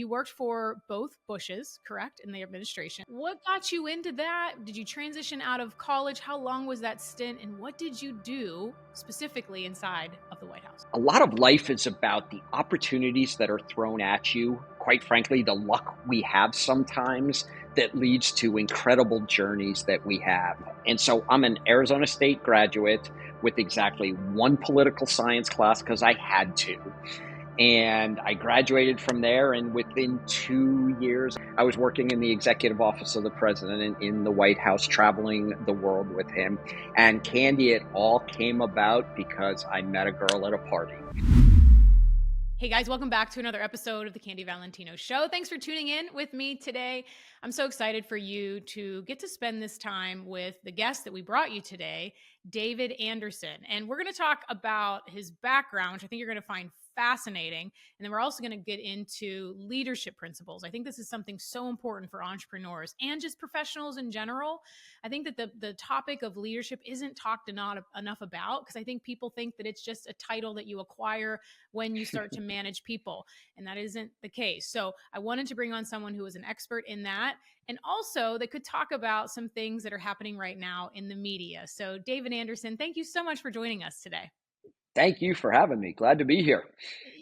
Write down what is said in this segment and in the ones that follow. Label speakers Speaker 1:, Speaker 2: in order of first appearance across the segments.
Speaker 1: you worked for both Bushes, correct, in the administration. What got you into that? Did you transition out of college? How long was that stint? And what did you do specifically inside of the White House?
Speaker 2: A lot of life is about the opportunities that are thrown at you. Quite frankly, the luck we have sometimes that leads to incredible journeys that we have. And so I'm an Arizona State graduate with exactly one political science class because I had to. And I graduated from there, and within 2 years, I was working in the executive office of the president in the White House, traveling the world with him. And Candy, it all came about because I met a girl at a party.
Speaker 1: Hey guys, welcome back to another episode of the Candy Valentino Show. Thanks for tuning in with me today. I'm so excited for you to get to spend this time with the guest that we brought you today, David Anderson. And we're going to talk about his background, which I think you're going to find fascinating. And then we're also going to get into leadership principles. I think this is something so important for entrepreneurs and just professionals in general. I think that the topic of leadership isn't talked enough about, because I think people think that it's just a title that you acquire when you start to manage people. And that isn't the case. So I wanted to bring on someone who is an expert in that, and also that could talk about some things that are happening right now in the media. So David Anderson, thank you so much for joining us today.
Speaker 2: Thank you for having me. Glad to be here.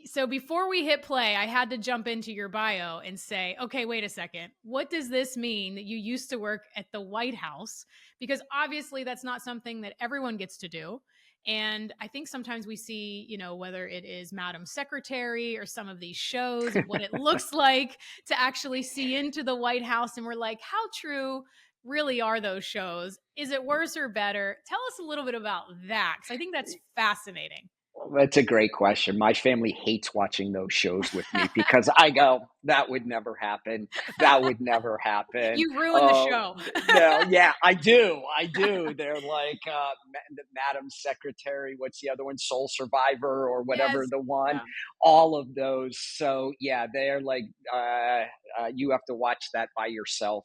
Speaker 1: So before we hit play, I had to jump into your bio and say, okay, wait a second. What does this mean that you used to work at the White House? Because obviously that's not something that everyone gets to do. And I think sometimes we see, whether it is Madam Secretary or some of these shows, what it looks like to actually see into the White House. And we're like, how true really are those shows? Is it worse or better? Tell us a little bit about that, because I think that's fascinating.
Speaker 2: That's a great question. My family hates watching those shows with me because I go, that would never happen. That would never happen.
Speaker 1: You ruined the show.
Speaker 2: No, yeah, I do. They're like Madam Secretary. What's the other one? Soul Survivor or whatever,
Speaker 1: Yes.
Speaker 2: the one.
Speaker 1: Yeah.
Speaker 2: All of those. So yeah, they're like, you have to watch that by yourself,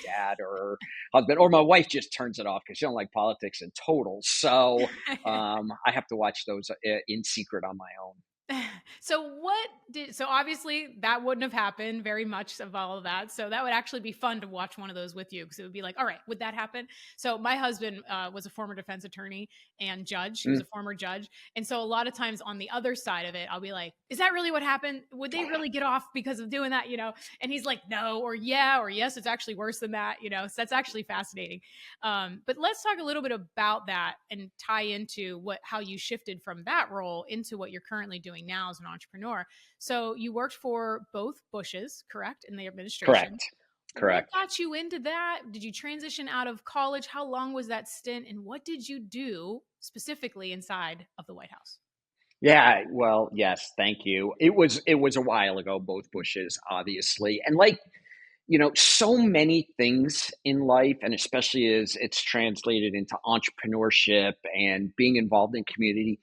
Speaker 2: dad or husband. Or my wife just turns it off because she don't like politics in total. So I have to watch those in secret on my own.
Speaker 1: So obviously that wouldn't have happened very much of all of that. So that would actually be fun to watch one of those with you, because it would be like, all right, would that happen? So my husband was a former defense attorney and judge. He was a former judge. And so a lot of times on the other side of it, I'll be like, is that really what happened? Would they really get off because of doing that? And he's like, no, or yeah, or yes, it's actually worse than that. So that's actually fascinating. But let's talk a little bit about that and tie into how you shifted from that role into what you're currently doing now as an entrepreneur. So you worked for both Bushes, correct, in the administration?
Speaker 2: Correct.
Speaker 1: What got you into that? Did you transition out of college? How long was that stint? And what did you do specifically inside of the White House?
Speaker 2: Yeah, well, yes, thank you. It was a while ago, both Bushes, obviously. And so many things in life, and especially as it's translated into entrepreneurship and being involved in community,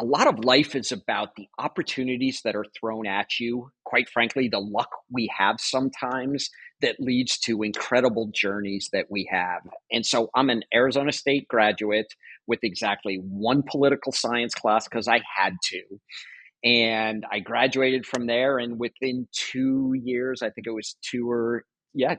Speaker 2: a lot of life is about the opportunities that are thrown at you. Quite frankly, the luck we have sometimes that leads to incredible journeys that we have. And so I'm an Arizona State graduate with exactly one political science class because I had to. And I graduated from there, and within 2 years, I think it was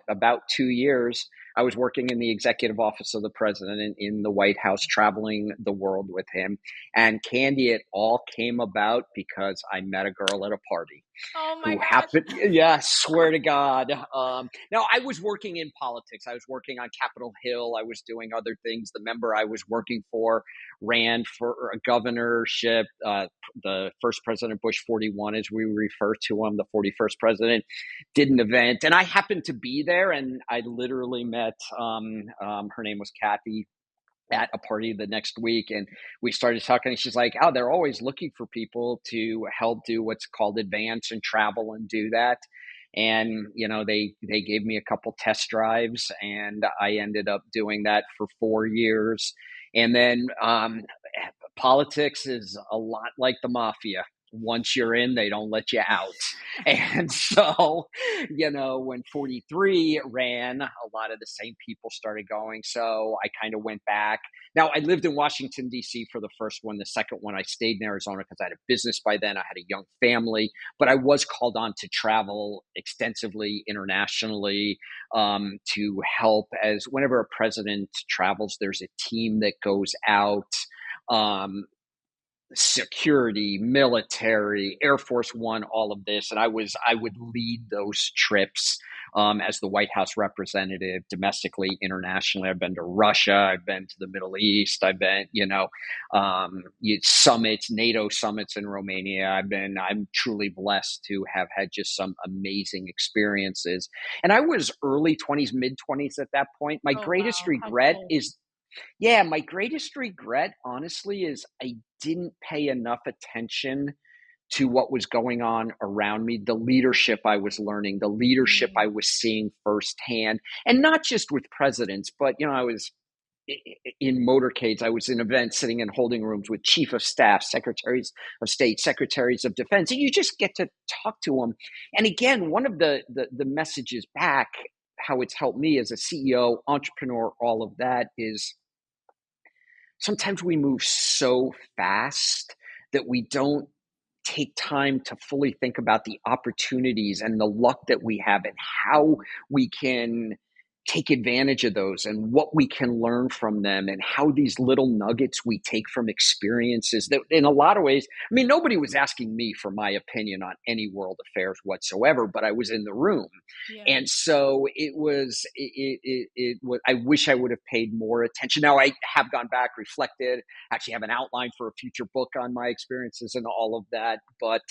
Speaker 2: about 2 years, I was working in the executive office of the president in the White House, traveling the world with him. And Candy, it all came about because I met a girl at a party.
Speaker 1: Oh my
Speaker 2: Who
Speaker 1: gosh.
Speaker 2: happened? Yeah, swear to God. Now, I was working in politics. I was working on Capitol Hill. I was doing other things. The member I was working for ran for a governorship. The first President Bush 41, as we refer to him, the 41st president, did an event. And I happened to be there, and I literally met, her name was Kathy, at a party the next week, and we started talking, and she's like, oh, they're always looking for people to help do what's called advance and travel and do that. And they gave me a couple test drives, and I ended up doing that for 4 years. And then politics is a lot like the mafia. once you're in, they don't let you out. And so, when 43 ran, a lot of the same people started going. So I kind of went back. Now, I lived in Washington, D.C. for the first one. The second one, I stayed in Arizona because I had a business by then. I had a young family, but I was called on to travel extensively internationally, to help, as whenever a president travels, there's a team that goes out. Um, Security, military, Air Force One, all of this, and I would lead those trips, as the White House representative, domestically, internationally. I've been to Russia, I've been to the Middle East, I've been, summits, NATO summits in Romania. I'm truly blessed to have had just some amazing experiences. And I was early 20s, mid 20s at that point. My
Speaker 1: Oh,
Speaker 2: greatest
Speaker 1: wow. How
Speaker 2: regret
Speaker 1: cool.
Speaker 2: is yeah, my greatest regret, honestly, is I didn't pay enough attention to what was going on around me, the leadership I was learning, the leadership I
Speaker 1: Mm,
Speaker 2: was seeing firsthand, and not just with presidents, but I was in motorcades. I was in events, sitting in holding rooms with chief of staff, secretaries of state, secretaries of defense, and you just get to talk to them. And again, one of the messages back, how it's helped me as a CEO, entrepreneur, all of that is sometimes we move so fast that we don't take time to fully think about the opportunities and the luck that we have and how we can take advantage of those and what we can learn from them and how these little nuggets we take from experiences that in a lot of ways, I mean, nobody was asking me for my opinion on any world affairs whatsoever, but I was in the room.
Speaker 1: yeah.
Speaker 2: And so it was, I wish I would have paid more attention. Now I have gone back, reflected, actually have an outline for a future book on my experiences and all of that. But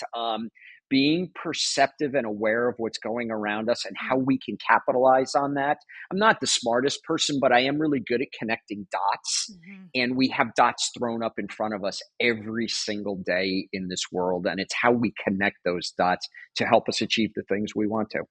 Speaker 2: being perceptive and aware of what's going around us and how
Speaker 1: Mm,
Speaker 2: we can capitalize on that. I'm not the smartest person, but I am really good at connecting dots.
Speaker 1: mhm.
Speaker 2: And we have dots thrown up in front of us every single day in this world. And it's how we connect those dots to help us achieve the things we want to.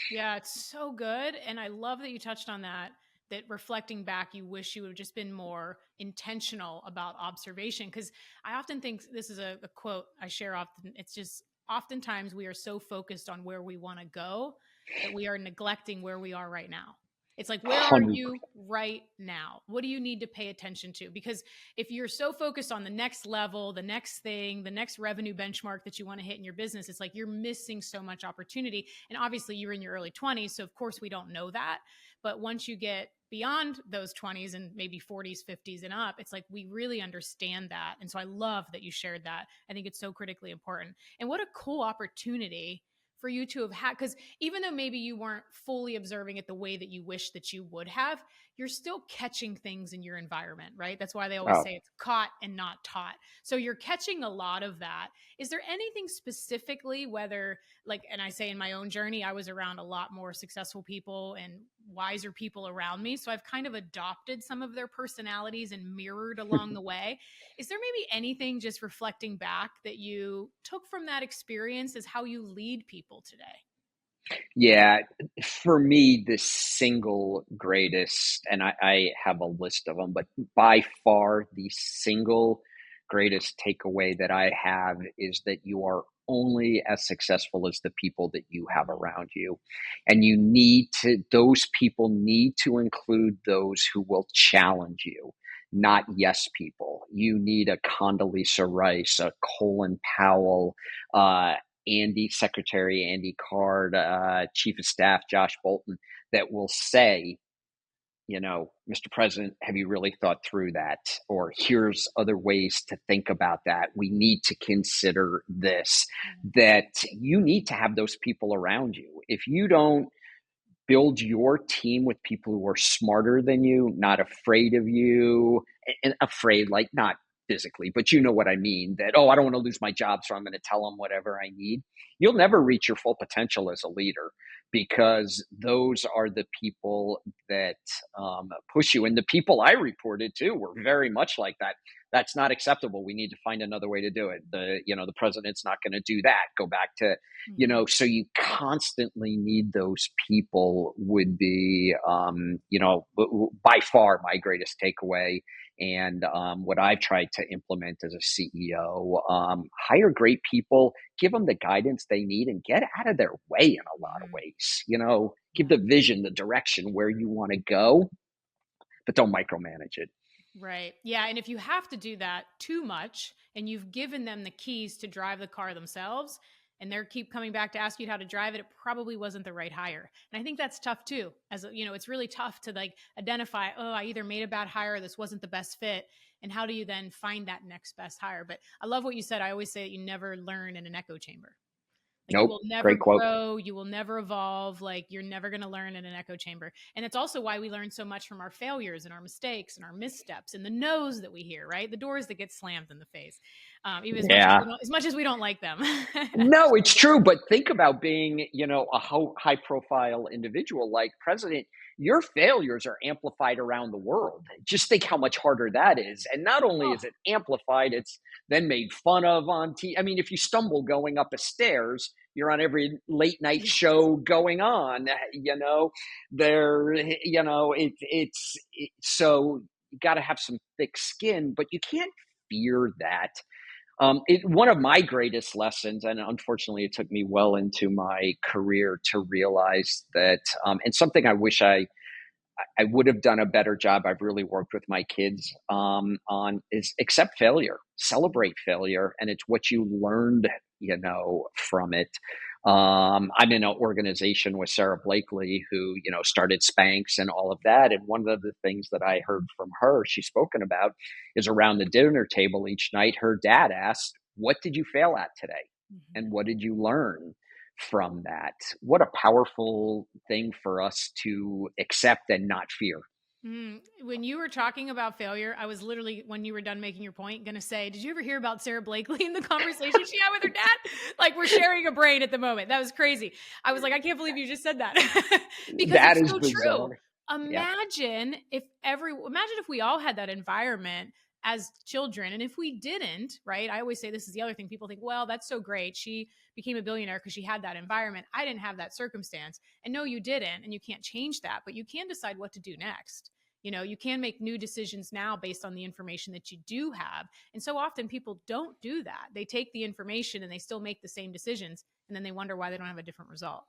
Speaker 1: Yeah, it's so good. And I love that you touched on that. That reflecting back, you wish you would have just been more intentional about observation. Because I often think this is a quote I share often. It's just oftentimes we are so focused on where we want to go that we are neglecting where we are right now. It's like, where are
Speaker 2: 100.
Speaker 1: you right now? What do you need to pay attention to? Because if you're so focused on the next level, the next thing, the next revenue benchmark that you want to hit in your business, it's like you're missing so much opportunity. And obviously, you're in your early 20s. So, of course, we don't know that. But once you get beyond those 20s and maybe 40s, 50s, and up, it's like we really understand that. And so I love that you shared that. I think it's so critically important. And what a cool opportunity for you to have had, because even though maybe you weren't fully observing it the way that you wish that you would have, you're still catching things in your environment, right? That's why they always
Speaker 2: Oh,
Speaker 1: say it's caught and not taught. So you're catching a lot of that. Is there anything specifically, whether like, and I say in my own journey, I was around a lot more successful people and wiser people around me. So I've kind of adopted some of their personalities and mirrored along the way. Is there maybe anything just reflecting back that you took from that experience as how you lead people today?
Speaker 2: yeah. For me, the single greatest, and I have a list of them, but by far the single greatest takeaway that I have is that you are only as successful as the people that you have
Speaker 1: Mm,
Speaker 2: around you. And those people need to include those who will challenge you, not yes people. You need a Condoleezza Rice, a Colin Powell, uh, Secretary Andy Card, Chief of Staff Josh Bolton, that will say, Mr. President, have you really thought through that? Or here's other ways to think about that. We need to consider this.
Speaker 1: mm,
Speaker 2: That you need to have those people around you. If you don't build your team with people who are smarter than you, not afraid of you, and afraid, like not physically, but you know what I mean, that, oh, I don't want to lose my job, so I'm going to tell them whatever I need. You'll never reach your full potential as a leader because those are the people that push you. And the people I reported to were very much like that. That's not acceptable. We need to find another way to do it. The president's not going to do that. Go back to
Speaker 1: mhm.
Speaker 2: so you constantly need those people would be by far my greatest takeaway. And what I've tried to implement as a CEO, hire great people, give them the guidance they need, and get out of their way in a lot of
Speaker 1: Mhm.
Speaker 2: ways. You know, give
Speaker 1: Yeah.
Speaker 2: the vision, the direction where you want to go, but don't micromanage it.
Speaker 1: Right. Yeah. And if you have to do that too much and you've given them the keys to drive the car themselves and they keep coming back to ask you how to drive it, it probably wasn't the right hire. And I think that's tough too. It's really tough to like identify, oh, I either made a bad hire or this wasn't the best fit. And how do you then find that next best hire? But I love what you said. I always say that you never learn in an echo chamber. Like you will
Speaker 2: Nope.
Speaker 1: never
Speaker 2: Great quote.
Speaker 1: grow, you will never evolve, like you're never going to learn in an echo chamber. And it's also why we learn so much from our failures and our mistakes and our missteps and the no's that we hear, right? The doors that get slammed in the face. Even
Speaker 2: Yeah.
Speaker 1: as much as we don't like them.
Speaker 2: No, it's true, but think about being, a high profile individual like president. Your failures are amplified around the world. Just think how much harder that is. And not only
Speaker 1: Oh,
Speaker 2: is it amplified, it's then made fun of on TV. I mean, if you stumble going up a stairs, you're on every late night
Speaker 1: yes.
Speaker 2: show going on, there, so you got to have some thick skin, but you can't fear that. One of my greatest lessons, and unfortunately, it took me well into my career to realize that, and something I wish I would have done a better job. I've really worked with my kids on is accept failure, celebrate failure, and it's what you learned, from it. I'm in an organization with Sarah Blakely, who started Spanx and all of that. And one of the things that I heard from her, she's spoken about, is around the dinner table each night. Her dad asked, "What did you fail at today,
Speaker 1: Mhm.
Speaker 2: and what did you learn from that?" What a powerful thing for us to accept and not fear.
Speaker 1: When you were talking about failure, I was literally, when you were done making your point, going to say, did you ever hear about Sarah Blakely and the conversation she had with her dad? Like, we're sharing a brain at the moment. That was crazy. I was like, I can't believe you just said that because
Speaker 2: That
Speaker 1: it's
Speaker 2: is
Speaker 1: so true.
Speaker 2: bizarre. Yeah.
Speaker 1: Imagine if we all had that environment as children. And if we didn't, right? I always say this is the other thing. People think, well, that's so great. She became a billionaire because she had that environment. I didn't have that circumstance. And no, you didn't. And you can't change that, but you can decide what to do next. You can make new decisions now based on the information that you do have. And so often people don't do that. They take the information and they still make the same decisions. And then they wonder why they don't have a different result.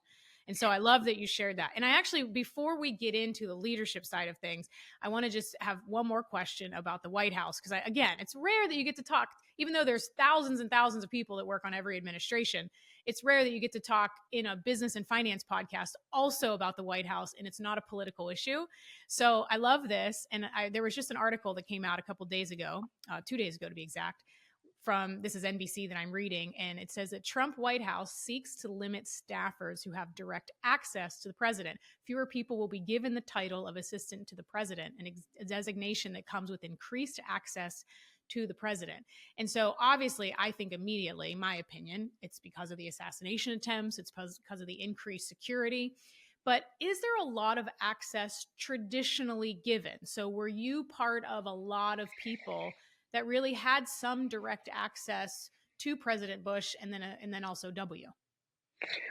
Speaker 1: And so I love that you shared that. And I actually, before we get into the leadership side of things, I want to just have one more question about the White House. Because again, it's rare that you get to talk, even though there's thousands and thousands of people that work on every administration, it's rare that you get to talk in a business and finance podcast also about the White House, and it's not a political issue. So I love this. And there was just an article that came out a couple days ago, 2 days ago to be exact, from this is NBC that I'm reading, and it says that Trump White House seeks to limit staffers who have direct access to the president. Fewer people will be given the title of assistant to the president, a designation that comes with increased access to the president. And so obviously I think immediately, my opinion, it's because of the assassination attempts, it's because of the increased security. But is there a lot of access traditionally given? So were you part of a lot of people that really had some direct access to President Bush and then also W?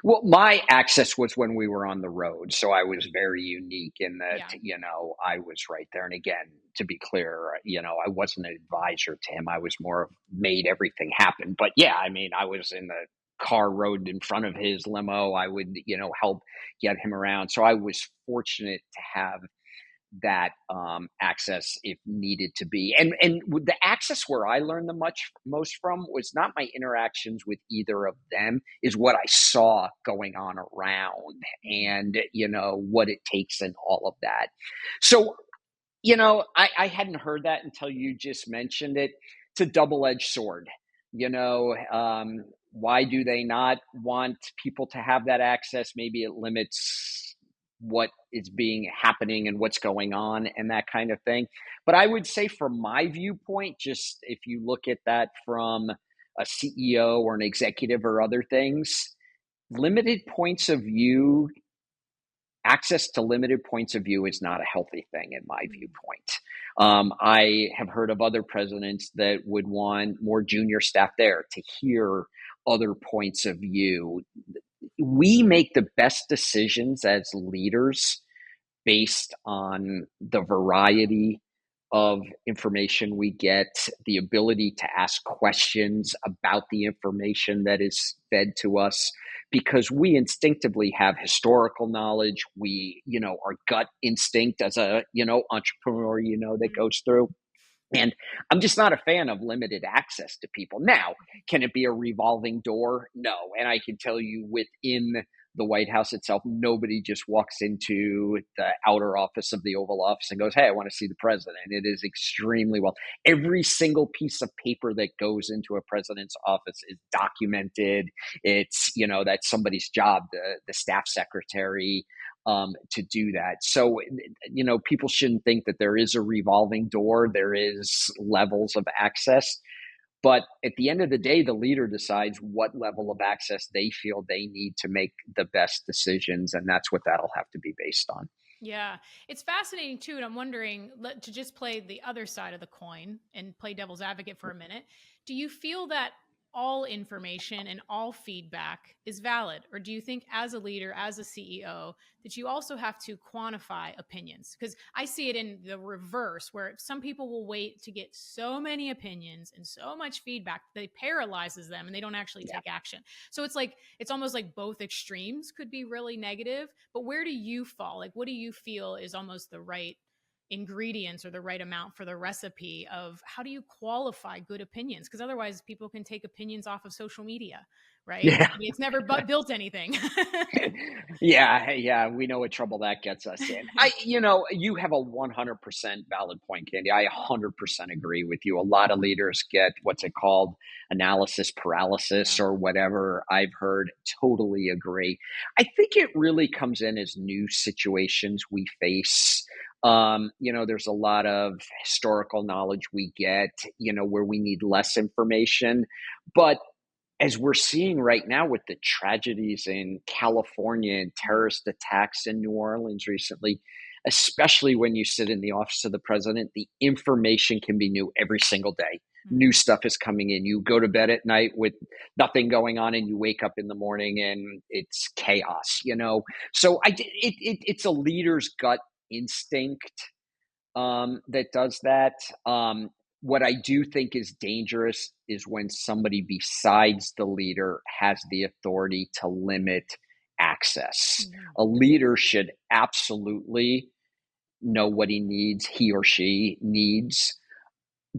Speaker 2: Well, my access was when we were on the road. So I was very unique in that,
Speaker 1: Yeah.
Speaker 2: I was right there. And again, to be clear, I wasn't an advisor to him. I was more of made everything happen. But yeah, I mean, I was in the car road in front of his limo. I would, help get him around. So I was fortunate to have that access if needed to be. And with the access where I learned the most from was not my interactions with either of them, is what I saw going on around,
Speaker 1: Mm.
Speaker 2: and what it takes and all of that. So I hadn't heard that until you just mentioned it. It's a double-edged sword. Why do they not want people to have that access? Maybe it limits what is being happening and what's going on and that kind of thing. But I would say, from my viewpoint, just if you look at that from a CEO or an executive or other things, limited points of view access to limited points of view is not a healthy thing in my
Speaker 1: Mm.
Speaker 2: viewpoint. I have heard of other presidents that would want more junior staff there to hear other points of view. We make the best decisions as leaders based on the variety of information we get, the ability to ask questions about the information that is fed to us, because we instinctively have historical knowledge. We, our gut instinct as a, entrepreneur, that
Speaker 1: Mhm.
Speaker 2: goes through. And I'm just not a fan of limited access to people. Now, can it be a revolving door? No. And I can tell you within the White House itself, nobody just walks into the outer office of the Oval Office and goes, "Hey, I want to see the president." It is extremely well. Every single piece of paper that goes into a president's office is documented. It's, that's somebody's job, the staff secretary, to do that. So, people shouldn't think that there is a revolving door. There is levels of access. But at the end of the day, the leader decides what level of access they feel they need to make the best decisions. And that's what that'll have to be based on.
Speaker 1: Yeah, it's fascinating too. And I'm wondering, to just play the other side of the coin and play devil's advocate for a minute. Do you feel that all information and all feedback is valid? Or do you think, as a leader, as a CEO, that you also have to quantify opinions? Because I see it in the reverse, where some people will wait to get so many opinions and so much feedback that it paralyzes them and they don't actually
Speaker 2: Yeah.
Speaker 1: take action. So it's almost like both extremes could be really negative. But where do you fall? Like, what do you feel is almost the right ingredients or the right amount for the recipe of how do you qualify good opinions? Because otherwise, people can take opinions off of social media, right?
Speaker 2: Yeah.
Speaker 1: It's never built anything.
Speaker 2: Yeah, yeah, we know what trouble that gets us in. You have a 100% valid point, Candy. I 100% agree with you. A lot of leaders get what's it called, analysis paralysis
Speaker 1: Yeah.
Speaker 2: or whatever. I've heard. Totally agree. I think it really comes in as new situations we face. There's a lot of historical knowledge we get, where we need less information, but as we're seeing right now with the tragedies in California and terrorist attacks in New Orleans recently, especially when you sit in the office of the president, the information can be new every single day. New
Speaker 1: Mhm.
Speaker 2: stuff is coming in. You go to bed at night with nothing going on, and you wake up in the morning and it's chaos. So it's a leader's gut instinct that does that. What I do think is dangerous is when somebody besides the leader has the authority to limit access.
Speaker 1: Mhm.
Speaker 2: A leader should absolutely know what he or she needs,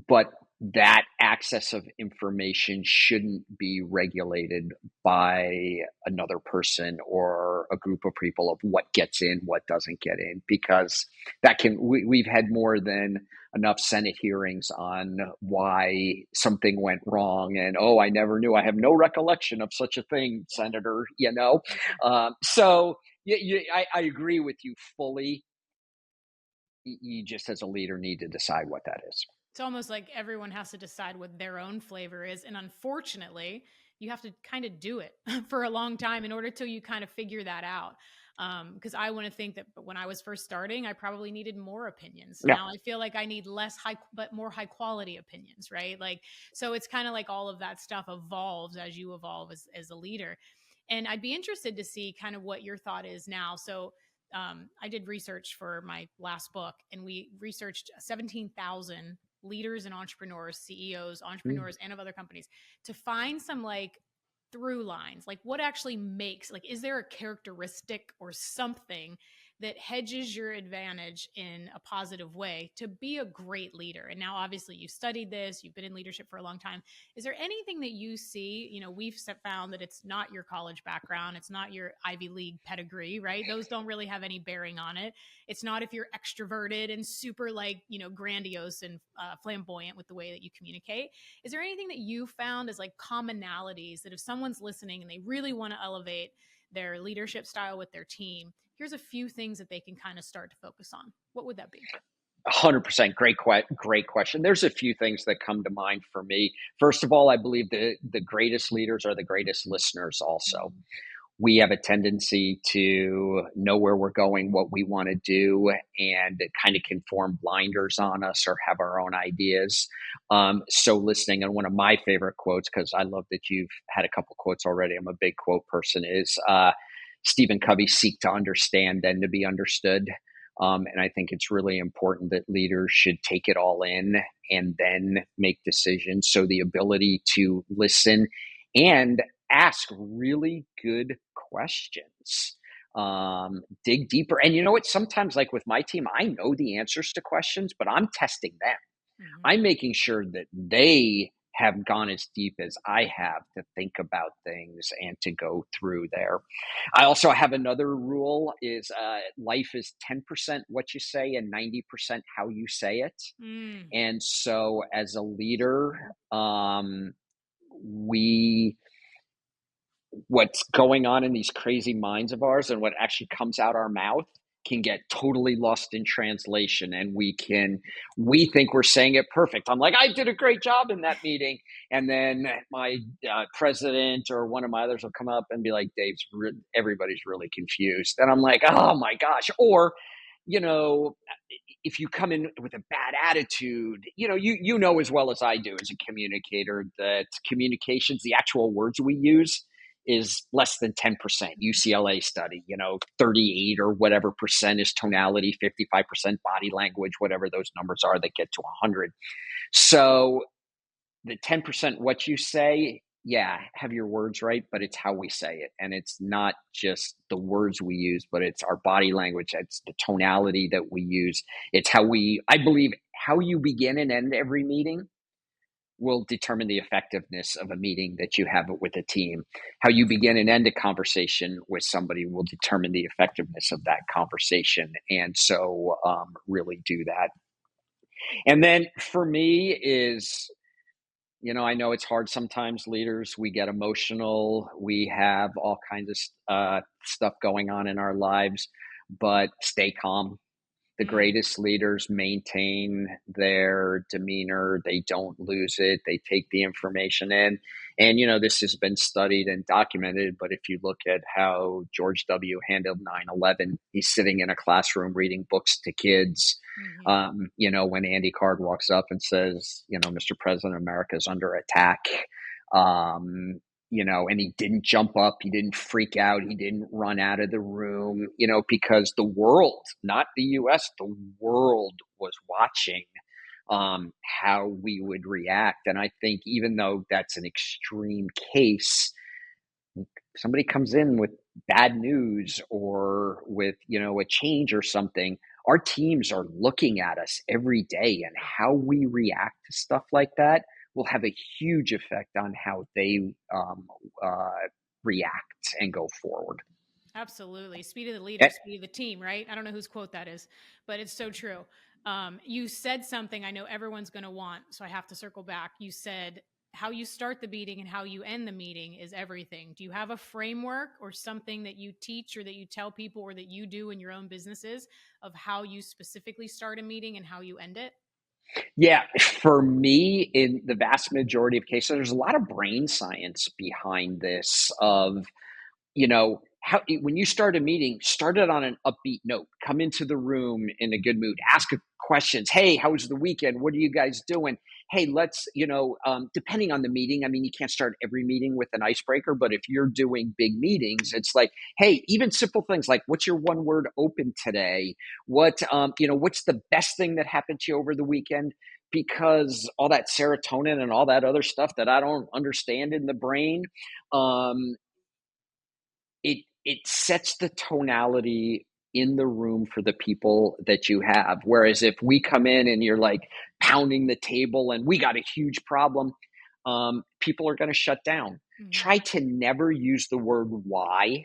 Speaker 2: but that access of information shouldn't be regulated by another person or a group of people of what gets in, what doesn't get in, because we've had more than enough Senate hearings on why something went wrong. And, oh, I never knew. I have no recollection of such a thing,
Speaker 1: Yeah.
Speaker 2: Senator.
Speaker 1: Yeah.
Speaker 2: So I agree with you fully. You just, as a leader, need to decide what that is.
Speaker 1: It's almost like everyone has to decide what their own flavor is. And unfortunately, you have to kind of do it for a long time in order till you kind of figure that out. Because I want to think that when I was first starting, I probably needed more opinions.
Speaker 2: Yeah.
Speaker 1: Now I feel like I need less high, but more high quality opinions, right? Like, so it's kind of like all of that stuff evolves as you evolve as a leader. And I'd be interested to see kind of what your thought is now. So, I did research for my last book, and we researched 17,000 leaders and entrepreneurs, CEOs,
Speaker 2: Mm.
Speaker 1: entrepreneurs, and of other companies to find some like through lines, like what actually makes, like, is there a characteristic or something that hedges your advantage in a positive way to be a great leader? And now, obviously, you've studied this, you've been in leadership for a long time. Is there anything that you see? We've found that it's not your college background, it's not your Ivy League pedigree, right? Those don't really have any bearing on it. It's not if you're extroverted and super, like, grandiose and flamboyant with the way that you communicate. Is there anything that you found as like commonalities that if someone's listening and they really want to elevate their leadership style with their team, here's a few things that they can kind of start to focus on? What would that be?
Speaker 2: 100%. Great question. There's a few things that come to mind for me. First of all, I believe the greatest leaders are the greatest listeners also.
Speaker 1: Mm.
Speaker 2: We have a tendency to know where we're going, what we want to do, and it kind of can form blinders on us or have our own ideas. So listening, and one of my favorite quotes, because I love that you've had a couple quotes already, I'm a big quote person, is Stephen Covey, seek to understand then to be understood. And I think it's really important that leaders should take it all in and then make decisions. So the ability to listen and ask really good questions, dig deeper. And you know what? Sometimes, like with my team, I know the answers to questions, but I'm testing them.
Speaker 1: Mhm.
Speaker 2: I'm making sure that they have gone as deep as I have to think about things and to go through there. I also have another rule is life is 10% what you say and 90% how you say it.
Speaker 1: Mm.
Speaker 2: And so as a leader, we what's going on in these crazy minds of ours and what actually comes out our mouth can get totally lost in translation, and we think we're saying it perfect. I'm like, I did a great job in that meeting, and then my president or one of my others will come up and be like, everybody's really confused, and I'm like, oh my gosh. Or you know if you come in with a bad attitude, you know as well as I do as a communicator that communications, the actual words we use, is less than 10%. UCLA study, 38 or whatever percent is tonality, 55% body language, whatever those numbers are that get to 100. So the 10% what you say, yeah, have your words right, but it's how we say it. And it's not just the words we use, but it's our body language. It's the tonality that we use. It's I believe, how you begin and end every meeting will determine the effectiveness of a meeting that you have with a team. How you begin and end a conversation with somebody will determine the effectiveness of that conversation. And so, really do that. And then for me is, I know it's hard sometimes, leaders, we get emotional. We have all kinds of stuff going on in our lives, but stay calm. The
Speaker 1: Mm.
Speaker 2: greatest leaders maintain their demeanor. They don't lose it. They take the information in. And, this has been studied and documented. But if you look at how George W. handled 9/11, he's sitting in a classroom reading books to kids.
Speaker 1: Mhm.
Speaker 2: When Andy Card walks up and says, Mr. President, America's under attack. Um, and he didn't jump up, he didn't freak out, he didn't run out of the room, because the world, not the US, the world was watching how we would react. And I think even though that's an extreme case, somebody comes in with bad news or with, a change or something, our teams are looking at us every day, and how we react to stuff like that will have a huge effect on how they uh, react and go forward.
Speaker 1: Absolutely. Speed of the leader,
Speaker 2: Eh,
Speaker 1: speed of the team, right? I don't know whose quote that is, but it's so true. You said something I know everyone's going to want, so I have to circle back. You said how you start the meeting and how you end the meeting is everything. Do you have a framework or something that you teach or that you tell people or that you do in your own businesses of how you specifically start a meeting and how you end it?
Speaker 2: Yeah, for me, in the vast majority of cases, there's a lot of brain science behind this of, how when you start a meeting, start it on an upbeat note. Come into the room in a good mood. Ask questions. Hey, how was the weekend? What are you guys doing? Hey, let's, depending on the meeting. I mean, you can't start every meeting with an icebreaker, but if you're doing big meetings, it's like, hey, even simple things like, what's your one word open today? What's the best thing that happened to you over the weekend? Because all that serotonin and all that other stuff that I don't understand in the brain, um, it sets the tonality in the room for the people that you have. Whereas if we come in and you're like pounding the table and we got a huge problem, people are going to shut down.
Speaker 1: Hmm.
Speaker 2: Try to never use the word why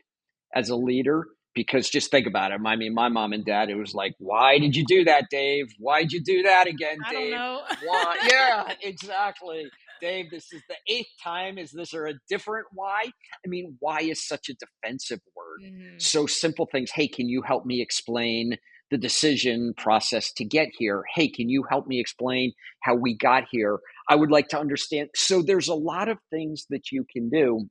Speaker 2: as a leader, because just think about it. I mean, my mom and dad, it was like, why did you do that, Dave? Why'd you do that again,
Speaker 1: I don't
Speaker 2: Dave?
Speaker 1: know.
Speaker 2: Why? Yeah, exactly. Dave, this is the eighth time. Is this or a different why? I mean, why is such a defensive word?
Speaker 1: Hmm.
Speaker 2: So simple things. Hey, can you help me explain the decision process to get here? Hey, can you help me explain how we got here? I would like to understand. So there's a lot of things that you can do.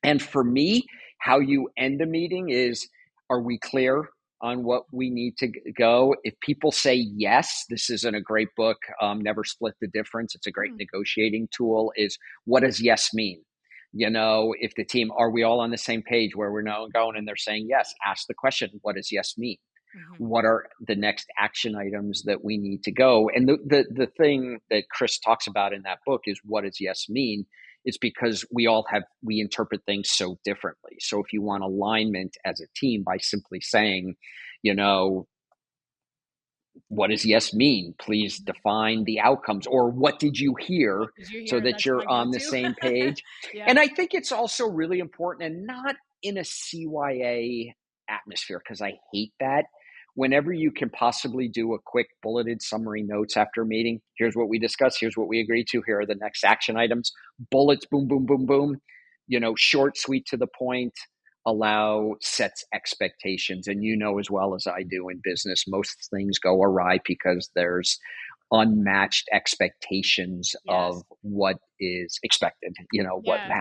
Speaker 2: And for me, how you end a meeting is, are we clear on what we need to go? If people say yes, this isn't a great book, Never Split the Difference. It's a great
Speaker 1: Hmm.
Speaker 2: negotiating tool. Is what does yes mean? If the team, are we all on the same page where we're now going and they're saying yes, ask the question, what does yes mean?
Speaker 1: Hmm.
Speaker 2: What are the next action items that we need to go? And the thing that Chris talks about in that book is, what does yes mean? It's because we interpret things so differently. So if you want alignment as a team by simply saying, you know, what does yes mean? Please
Speaker 1: Hmm.
Speaker 2: define the outcomes, or what did you hear,
Speaker 1: What did you
Speaker 2: so
Speaker 1: hear?
Speaker 2: that
Speaker 1: That's
Speaker 2: you're
Speaker 1: my
Speaker 2: on the
Speaker 1: go-to.
Speaker 2: same page.
Speaker 1: Yeah.
Speaker 2: And I think it's also really important, and not in a CYA atmosphere, because I hate that. Whenever you can possibly do a quick bulleted summary notes after a meeting, here's what we discussed, here's what we agreed to, here are the next action items, bullets, boom, boom, boom, boom, short, sweet, to the point, allow sets expectations. And as well as I do in business, most things go awry because there's unmatched expectations
Speaker 1: Yes.
Speaker 2: of what is expected,
Speaker 1: Yes.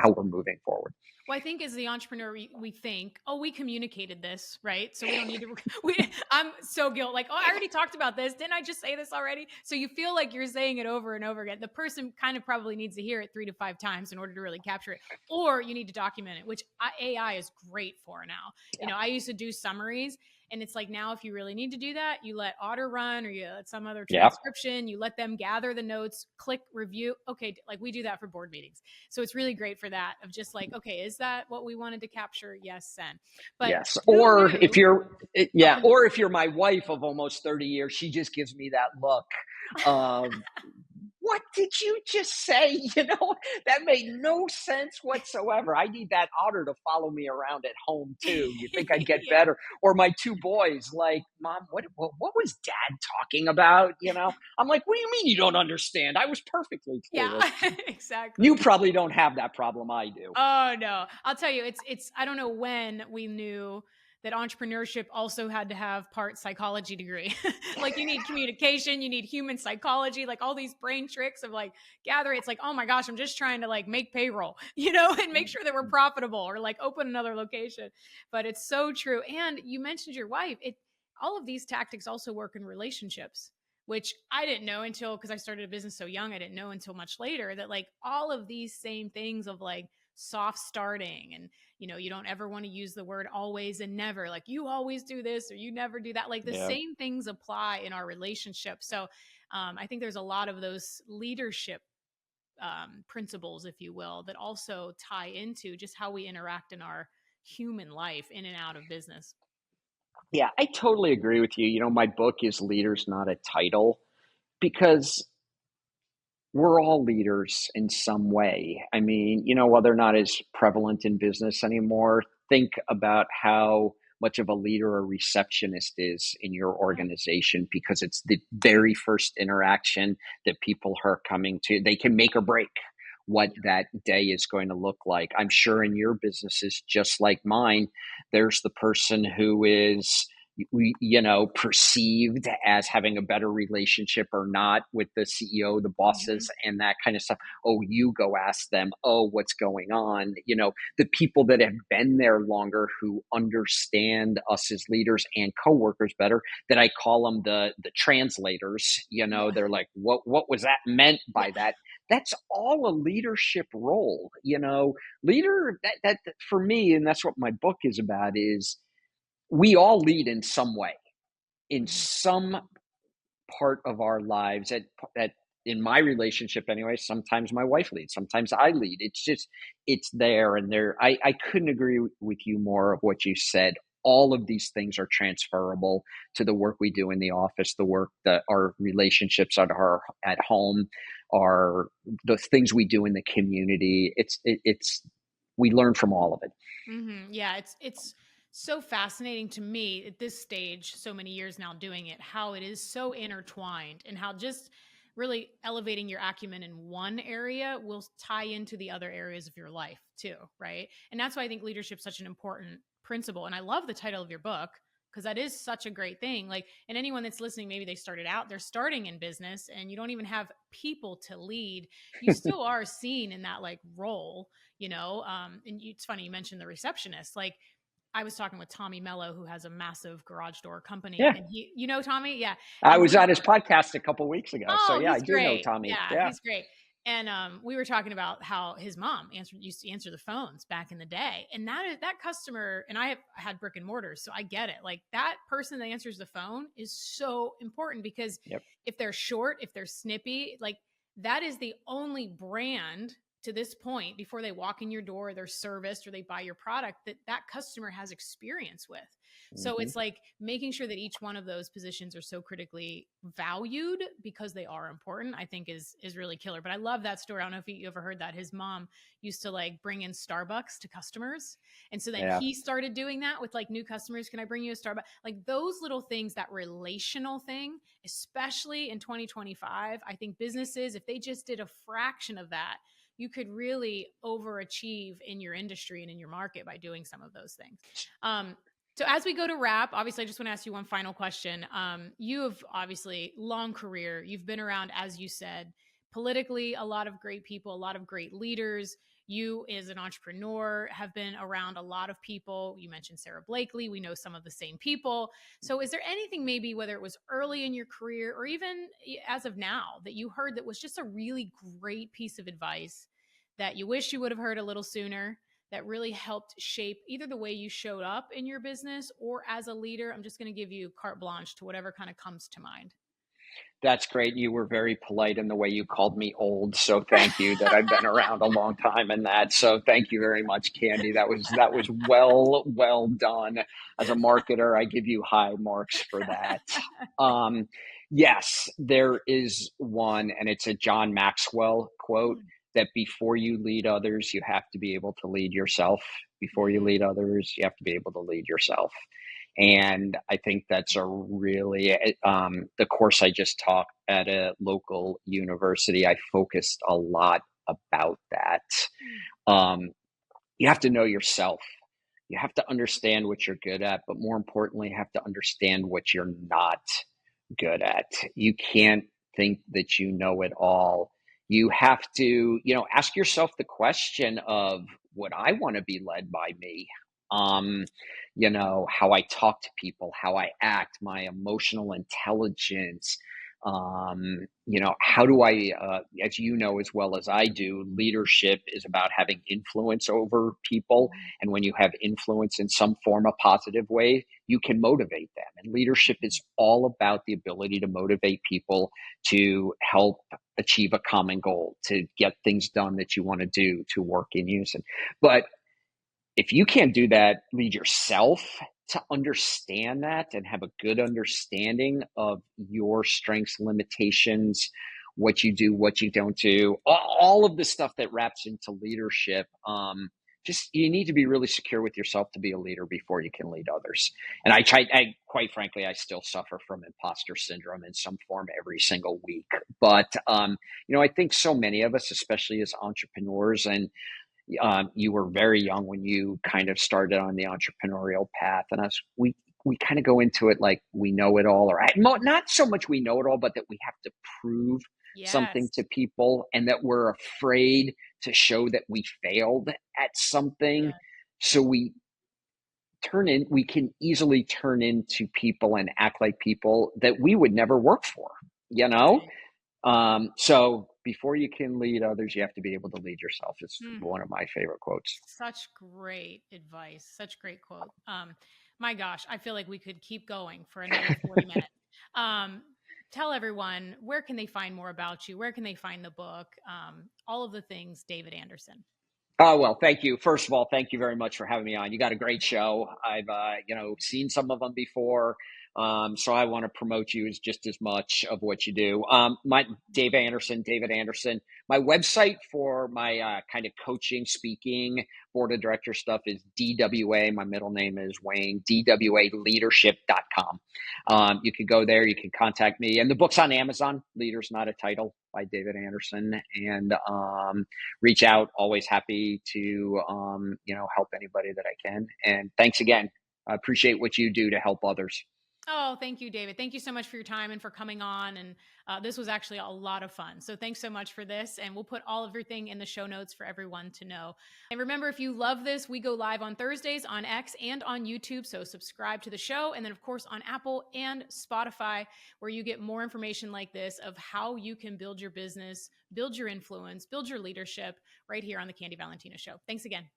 Speaker 2: how we're moving forward.
Speaker 1: Well, I think as the entrepreneur, we think, oh, we communicated this, right? So we don't need to. We, I'm so guilty. Like, oh, I already talked about this. Didn't I just say this already? So you feel like you're saying it over and over again. The person kind of probably needs to hear it 3 to 5 times in order to really capture it, or you need to document it, which AI is great for now.
Speaker 2: Yeah.
Speaker 1: I used to do summaries. And it's like, now, if you really need to do that, you let Otter run, or you let some other
Speaker 2: Yeah.
Speaker 1: transcription, you let them gather the notes, click review. Okay. Like we do that for board meetings. So it's really great for that, of just like, okay, is that what we wanted to capture? Yes, send. But
Speaker 2: Yes.
Speaker 1: who
Speaker 2: Or if
Speaker 1: knew?
Speaker 2: you're,
Speaker 1: Oh,
Speaker 2: yeah,
Speaker 1: go ahead.
Speaker 2: or if you're my wife of almost 30 years, she just gives me that look of, what did you just say? That made no sense whatsoever. I need that otter to follow me around at home too. You think I'd get
Speaker 1: Yeah.
Speaker 2: better? Or my two boys, like, Mom, what was Dad talking about? I'm like, what do you mean you don't understand? I was perfectly
Speaker 1: Yeah,
Speaker 2: clear. You
Speaker 1: exactly.
Speaker 2: probably don't have that problem. I do.
Speaker 1: Oh no. I'll tell you, it's I don't know when we knew that entrepreneurship also had to have part psychology degree. Like you need communication, you need human psychology, like all these brain tricks of like gathering. It's like, oh my gosh, I'm just trying to like make payroll, and make sure that we're profitable, or like open another location. But it's so true. And you mentioned your wife. All of these tactics also work in relationships, which I didn't know until, because I started a business so young, I didn't know until much later that like all of these same things of like soft starting, and you don't ever want to use the word always and never, like you always do this or you never do that, like the
Speaker 2: Yeah.
Speaker 1: same things apply in our relationship. So I think there's a lot of those leadership principles, if you will, that also tie into just how we interact in our human life in and out of business.
Speaker 2: Yeah, I totally agree with you. My book is Leaders Not a Title, because we're all leaders in some way. I mean, while they're not as prevalent in business anymore, think about how much of a leader a receptionist is in your
Speaker 1: Yeah.
Speaker 2: organization, because it's the very first interaction that people are coming to. They can make or break what that day is going to look like. I'm sure in your businesses, just like mine, there's the person who is perceived as having a better relationship or not with the CEO, the bosses,
Speaker 1: Hmm.
Speaker 2: and that kind of stuff. Oh, you go ask them, oh, what's going on? The people that have been there longer, who understand us as leaders and coworkers better, that I call them the translators.
Speaker 1: Yeah.
Speaker 2: They're like, what was that meant
Speaker 1: Yeah.
Speaker 2: by that? That's all a leadership role. Leader, that for me, and that's what my book is about, is we all lead in some way, in
Speaker 1: Hmm.
Speaker 2: some part of our lives. At In my relationship anyway, sometimes my wife leads, sometimes I lead. It's there and there. I couldn't agree with you more of what you said. All of these things are transferable to the work we do in the office, the work that our relationships at home, are the things we do in the community. It's we learn from all of it.
Speaker 1: Yeah, it's so fascinating to me at this stage, so many years now doing it, how it is so intertwined, and how just really elevating your acumen in one area will tie into the other areas of your life too, right? And that's why I think leadership's such an important principle. And I love the title of your book, because that is such a great thing. Like, and anyone that's listening, maybe they're starting in business and you don't even have people to lead. You still are seen in that like role, it's funny you mentioned the receptionist. Like I was talking with Tommy Mello, who has a massive garage door company,
Speaker 2: Yeah.
Speaker 1: and Tommy, yeah,
Speaker 2: I
Speaker 1: and
Speaker 2: was on his podcast a couple weeks ago. So
Speaker 1: oh,
Speaker 2: yeah, I
Speaker 1: he's
Speaker 2: do know
Speaker 1: great.
Speaker 2: Tommy.
Speaker 1: Yeah,
Speaker 2: Yeah.
Speaker 1: he's great. And we were talking about how his mom used to answer the phones back in the day, and that customer. And I have had brick and mortar, so I get it. Like that person that answers the phone is so important because
Speaker 2: Yep.
Speaker 1: if they're short, if they're snippy, like that is the only brand to this point before they walk in your door, they're serviced or they buy your product that customer has experience with. So
Speaker 2: Hmm.
Speaker 1: it's like making sure that each one of those positions are so critically valued because they are important, I think is really killer. But I love that story. I don't know if you ever heard that. His mom used to like bring in Starbucks to customers. And so then
Speaker 2: Yeah,
Speaker 1: he started doing that with like new customers. Can I bring you a Starbucks? Like those little things, that relational thing, especially in 2025, I think businesses, if they just did a fraction of that, you could really overachieve in your industry and in your market by doing some of those things. So as we go to wrap, obviously, I just want to ask you one final question. You have obviously long career. You've been around, as you said, politically, a lot of great people, a lot of great leaders. You, as an entrepreneur, have been around a lot of people. You mentioned Sarah Blakely. We know some of the same people. So, is there anything, maybe whether it was early in your career or even as of now, that you heard that was just a really great piece of advice that you wish you would have heard a little sooner, that really helped shape either the way you showed up in your business or as a leader? I'm just going to give you carte blanche to whatever kind of comes to mind.
Speaker 2: that's great. You were very polite in the way you called me old, so thank you. That I've been around a long time in that. So thank you very much, Candy. That was well done. As a marketer, I give you high marks for that. Um, yes, there is one, and it's a John Maxwell quote that before you lead others, you have to be able to lead yourself. Before you
Speaker 1: Mm,
Speaker 2: lead others, you have to be able to lead yourself. And I think that's a really, the course I just taught at a local university, I focused a lot about that.
Speaker 1: mm,
Speaker 2: Um, you have to know yourself. You have to understand what you're good at, but more importantly, you have to understand what you're not good at. You can't think that you know it all. You have to, ask yourself the question of, would I want to be led by me? How I talk to people, how I act, my emotional intelligence. How do I, as you know as well as I do, leadership is about having influence over people.
Speaker 1: mm,
Speaker 2: And when you have influence in some form, a positive way, you can motivate them. And leadership is all about the ability to motivate people to help achieve a common goal, to get things done that you want to do, to work in unison. But if you can't do that, lead yourself to understand that and have a good understanding of your strengths, limitations, what you do, what you don't do, all of the stuff that wraps into leadership. Just you need to be really secure with yourself to be a leader before you can lead others. And I quite frankly, I still suffer from imposter syndrome in some form every single week. But I think so many of us, especially as entrepreneurs, and you were very young when you kind of started on the entrepreneurial path, and us we kind of go into it like we know it all, or not so much we know it all, but that we have to prove something to
Speaker 1: yes.
Speaker 2: people, and that we're afraid to show that we failed at something.
Speaker 1: Yeah.
Speaker 2: So we can easily turn into people and act like people that we would never work for, you know?
Speaker 1: Right.
Speaker 2: So before you can lead others, you have to be able to lead yourself. It's
Speaker 1: Mm.
Speaker 2: one of my favorite quotes.
Speaker 1: Such great advice. Such great quote. My gosh, I feel like we could keep going for another 40 minutes. Um, Tell everyone, where can they find more about you? Where can they find the book? All of the things, David Anderson.
Speaker 2: Oh, well, thank you. First of all, thank you very much for having me on. You got a great show. I've, seen some of them before. So I want to promote you as just as much of what you do. David Anderson. My website for my kind of coaching, speaking, board of director stuff is DWA. My middle name is Wayne, DWAleadership.com. You can go there. You can contact me. And the book's on Amazon, Leaders Not a Title by David Anderson. And reach out. Always happy to, help anybody that I can. And thanks again. I appreciate what you do to help others.
Speaker 1: Oh, thank you, David. Thank you so much for your time and for coming on. And this was actually a lot of fun. So thanks so much for this. And we'll put all of everything in the show notes for everyone to know. And remember, if you love this, we go live on Thursdays on X and on YouTube. So subscribe to the show. And then, of course, on Apple and Spotify, where you get more information like this of how you can build your business, build your influence, build your leadership right here on the Candy Valentino Show. Thanks again.